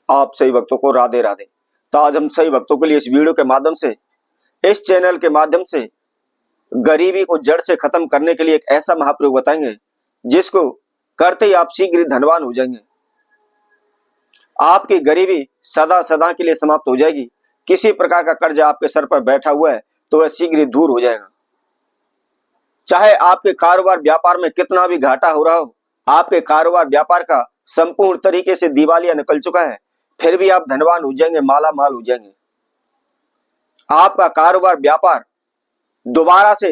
आप सही भक्तों को राधे राधे। तो आज हम सही भक्तों के लिए इस वीडियो के माध्यम से, इस चैनल के माध्यम से गरीबी को जड़ से खत्म करने के लिए एक ऐसा महाप्रयोग बताएंगे जिसको करते ही आप शीघ्र धनवान हो जाएंगे। आपकी गरीबी सदा सदा के लिए समाप्त हो जाएगी। किसी प्रकार का कर्ज आपके सर पर बैठा हुआ है तो वह शीघ्र दूर हो जाएगा। चाहे आपके कारोबार व्यापार में कितना भी घाटा हो रहा हो, आपके कारोबार व्यापार का संपूर्ण तरीके से दिवालिया निकल चुका है, फिर भी आप धनवान हो जाएंगे, माला माल हो जाएंगे। आपका कारोबार व्यापार दोबारा से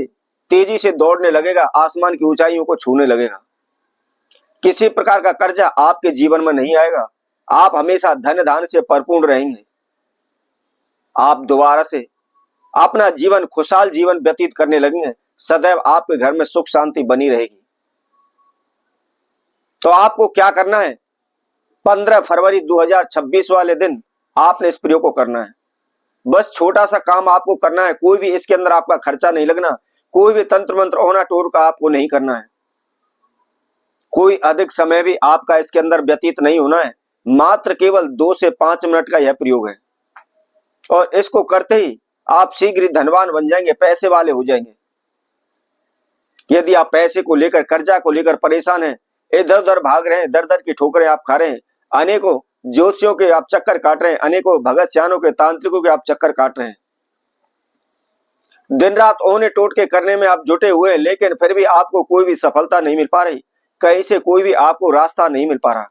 तेजी से दौड़ने लगेगा, आसमान की ऊंचाइयों को छूने लगेगा। किसी प्रकार का कर्जा आपके जीवन में नहीं आएगा। आप हमेशा धन धान्य से परिपूर्ण रहेंगे। आप दोबारा से अपना जीवन खुशहाल जीवन व्यतीत करने लगेंगे। सदैव आपके घर में सुख शांति बनी रहेगी। तो आपको क्या करना है, 15 फरवरी 2026 वाले दिन आपने इस प्रयोग को करना है। बस छोटा सा काम आपको करना है। कोई भी इसके अंदर आपका खर्चा नहीं लगना। कोई भी तंत्र मंत्र ओना टोर का आपको नहीं करना है। कोई अधिक समय भी आपका इसके अंदर व्यतीत नहीं होना है। मात्र केवल 2 से 5 मिनट का यह प्रयोग है और इसको करते ही आप शीघ्र धनवान बन जाएंगे, पैसे वाले हो जाएंगे। यदि आप पैसे को लेकर, कर्जा को लेकर परेशान हैं, इधर उधर भाग रहे हैं, दर दर की ठोकरें आप खा रहे हैं, अनेकों ज्योतिषियों के आप चक्कर काट रहे हैं, अनेकों भगत सियानों के, तांत्रिकों के आप चक्कर काट रहे हैं, दिन रात ओने टोटके करने में आप जुटे हुए हैं, लेकिन फिर भी आपको कोई भी सफलता नहीं मिल पा रही, कहीं से कोई भी आपको रास्ता नहीं मिल पा रहा।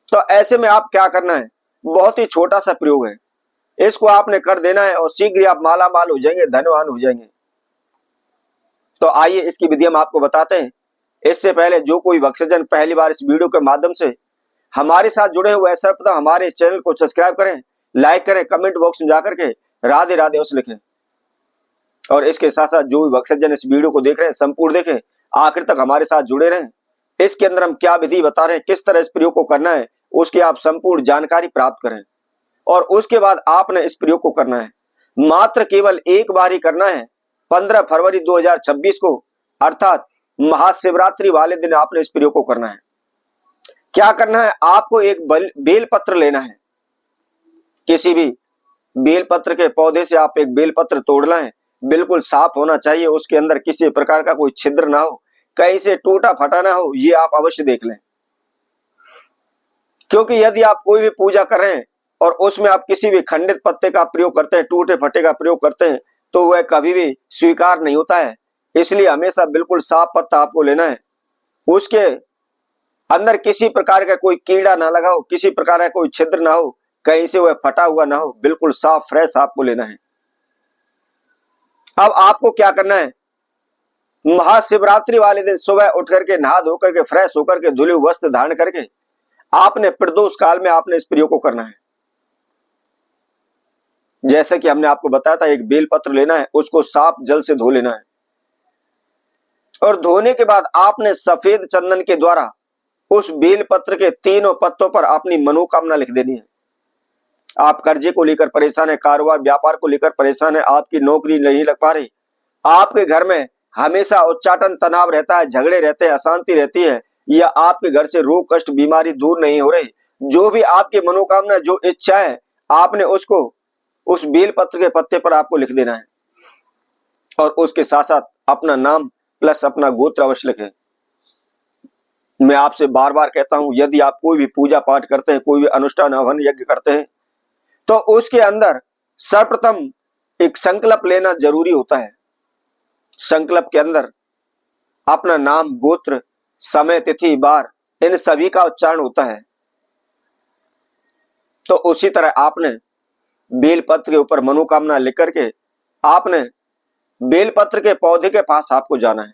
तो ऐसे में आप क्या करना है, बहुत ही छोटा सा प्रयोग है, इसको आपने कर देना है और शीघ्र आप माला माल हो जाएंगे, धनवान हो जाएंगे। तो आइए इसकी विधि हम आपको बताते हैं। इससे पहले जो कोई भक्तजन पहली बार इस वीडियो के माध्यम से हमारे साथ जुड़े हुए हैं, सर्वप्रथम हमारे इस चैनल को सब्सक्राइब करें, लाइक करें, कमेंट बॉक्स में जाकर के राधे राधे उस लिखें। और इसके साथ साथ जो भी भक्तजन इस वीडियो को देख रहे हैं संपूर्ण देखें, आखिर तक हमारे साथ जुड़े रहें। इसके अंदर हम क्या विधि बता रहे हैं, किस तरह इस प्रयोग को करना है, उसकी आप संपूर्ण जानकारी प्राप्त करें। और उसके बाद आपने इस प्रयोग को करना है, मात्र केवल एक बार ही करना है। 15 फरवरी 2026 को अर्थात महाशिवरात्रि वाले दिन आपने इस प्रयोग को करना है। क्या करना है, आपको एक बेल पत्र लेना है। किसी भी बेल पत्र के पौधे से आप एक बेल पत्र तोड़ लाएं, बिल्कुल साफ होना चाहिए, उसके अंदर किसी प्रकार का कोई छिद्र ना हो, कहीं से टूटा फटा ना हो, ये आप अवश्य देख लें। क्योंकि यदि आप कोई भी पूजा कर रहे हैं और उसमें आप किसी भी खंडित पत्ते का प्रयोग करते हैं, टूटे फटे का प्रयोग करते हैं, तो वह कभी भी स्वीकार नहीं होता है। इसलिए हमेशा बिल्कुल साफ पत्ता आपको लेना है। उसके अंदर किसी प्रकार का कोई कीड़ा ना लगा हो, किसी प्रकार का कोई छिद्र ना हो, कहीं से वह फटा हुआ ना हो, बिल्कुल साफ फ्रेश आपको लेना है। अब आपको क्या करना है, महाशिवरात्रि वाले दिन सुबह उठ करके, नहा धो करके, फ्रेश होकर के, धुले वस्त्र धारण करके आपने प्रदोष काल में आपने इस प्रयोग को करना है। जैसे कि हमने आपको बताया था, एक बेल पत्र लेना है, उसको साफ जल से धो लेना है और धोने के बाद आपने सफेद चंदन के द्वारा उस बेल पत्र के तीनों पत्तों पर अपनी मनोकामना लिख देनी है। आप कर्जे को लेकर परेशान है, कारोबार व्यापार को लेकर परेशान है, आपकी नौकरी नहीं लग पा रही, आपके घर में हमेशा उच्चाटन तनाव रहता है, झगड़े रहते हैं, अशांति रहती है, या आपके घर से रोग कष्ट बीमारी दूर नहीं हो रही, जो भी आपकी मनोकामना, जो इच्छा है, आपने उसको उस बेल पत्र के पत्ते पर आपको लिख देना है। और उसके साथ साथ अपना नाम प्लस अपना गोत्र अवश्य लिखें। मैं आपसे बार बार कहता हूं, यदि आप कोई भी पूजा पाठ करते हैं, कोई भी अनुष्ठान हवन यज्ञ करते हैं, तो उसके अंदर सर्वप्रथम एक संकल्प लेना जरूरी होता है। संकल्प के अंदर अपना नाम, गोत्र, समय, तिथि, बार, इन सभी का उच्चारण होता है। तो उसी तरह आपने बेलपत्र के ऊपर मनोकामना लिख करके आपने बेलपत्र के पौधे के पास आपको जाना है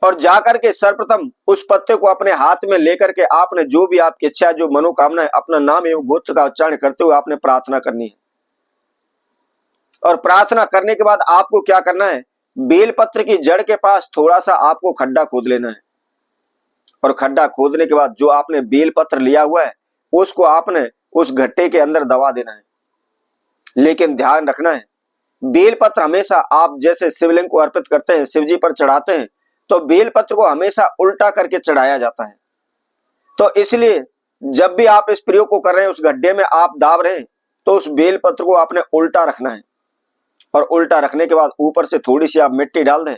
और जाकर के सर्वप्रथम उस पत्ते को अपने हाथ में लेकर के आपने जो भी आपकी इच्छा, जो मनोकामना है, अपना नाम एवं गोत्र का उच्चारण करते हुए आपने प्रार्थना करनी है। और प्रार्थना करने के बाद आपको क्या करना है, बेलपत्र की जड़ के पास थोड़ा सा आपको खड्डा खोद लेना है और खड्डा खोदने के बाद जो आपने बेलपत्र लिया हुआ है उसको आपने उस गट्टे के अंदर दबा देना है। लेकिन ध्यान रखना है, बेलपत्र हमेशा आप जैसे शिवलिंग को अर्पित करते हैं, शिवजी पर चढ़ाते हैं, तो बेलपत्र को हमेशा उल्टा करके चढ़ाया जाता है। तो इसलिए जब भी आप इस प्रयोग को कर रहे हैं, उस गड्ढे में आप दाब रहे हैं, तो उस बेलपत्र को आपने उल्टा रखना है और उल्टा रखने के बाद ऊपर से थोड़ी सी आप मिट्टी डाल दें।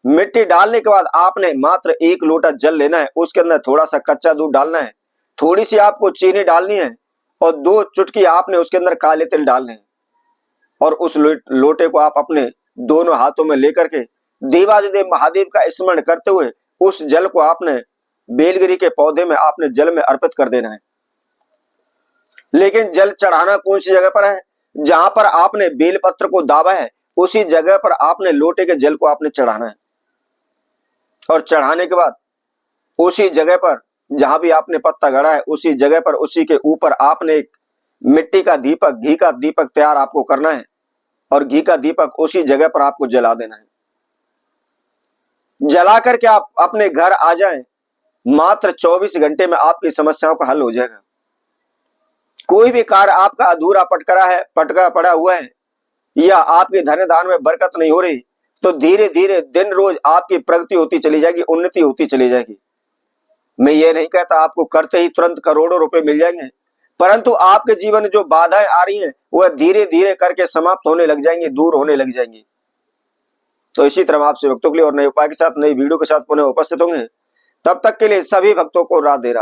मिट्टी डालने के बाद आपने मात्र 1 लोटा जल लेना है, उसके अंदर थोड़ा सा कच्चा दूध डालना है, थोड़ी सी आपको चीनी डालनी है और 2 चुटकी आपने उसके अंदर काले तिल डालने हैं और उस लोटे को आप अपने दोनों हाथों में लेकर के देवाधिदेव महादेव का स्मरण करते हुए उस जल को आपने बेलगिरी के पौधे में आपने जल में अर्पित कर देना है। लेकिन जल चढ़ाना कौन सी जगह पर है? जहां पर आपने बेलपत्र को दाबा है उसी जगह पर आपने लोटे के जल को आपने चढ़ाना है और चढ़ाने के बाद उसी जगह पर जहां भी आपने पत्ता गड़ा है उसी जगह पर उसी के ऊपर आपने एक मिट्टी का दीपक, घी का दीपक तैयार आपको करना है और घी का दीपक उसी जगह पर आपको जला देना है। जला करके आप अपने घर आ जाएं, मात्र 24 घंटे में आपकी समस्याओं का हल हो जाएगा। कोई भी कार्य आपका अधूरा पटका पड़ा हुआ है या आपके धन दान में बरकत नहीं हो रही, तो धीरे धीरे दिन रोज आपकी प्रगति होती चली जाएगी, उन्नति होती चली जाएगी। मैं ये नहीं कहता आपको करते ही तुरंत करोड़ों रुपए मिल जाएंगे, परंतु आपके जीवन में जो बाधाएं आ रही हैं वह धीरे धीरे करके समाप्त होने लग जाएंगी, दूर होने लग जाएंगी। तो इसी तरह आपसे भक्तों के लिए और नए उपाय के साथ, नई वीडियो के साथ पुनः उपस्थित होंगे। तब तक के लिए सभी भक्तों को राधे राधे।